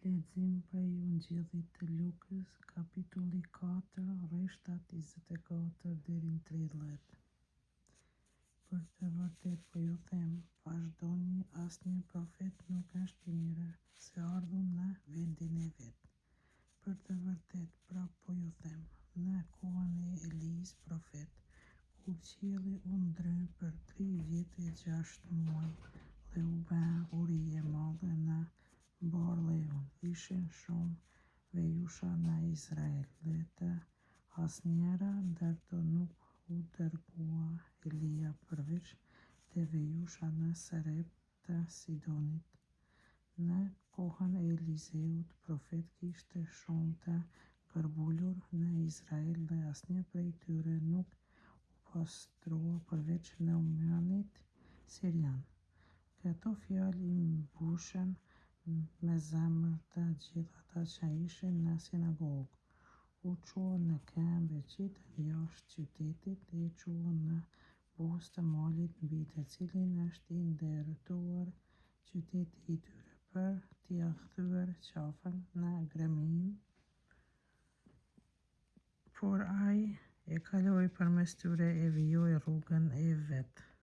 Lexim prej Ungjillit të Lukës, kapitulli 4, rreshtat 24 deri në 30. Për të vërtet po ju them, vazhdoni, asnjë profet nuk është i mirë, se ardhun në vendin e vet. Për të vërtet, prap po ju them, në kohën e Elijis profet, kur qielli u ndry për 3 vjet e 6 muaj, dhe u bë uri e madhe në Barleun, ishin shumë vejusha në Izrael, dhe të asnjëra ndër to nuk u dërgua Elia përveç te vejusha në Sareptë të Sidonit. Në kohën e Eliseut profet kishte shumë të gërbullur në Izrael, dhe asnjë prej tyre nuk u pastrua përveç Naumanit Sirian. Këto fjalë i mbushën me zemër të gjithë ata që ishin në sinagogë. U çuan në këmbë e qitën jashtë qytetit, dhe i çuan në buzë të malit, mbi të cilin është i ndërtuar qyteti i tyre, për t'ia kthyer qafën në gremim. Por ai e kaloi përmes tyre e vijoi rrugën e vet.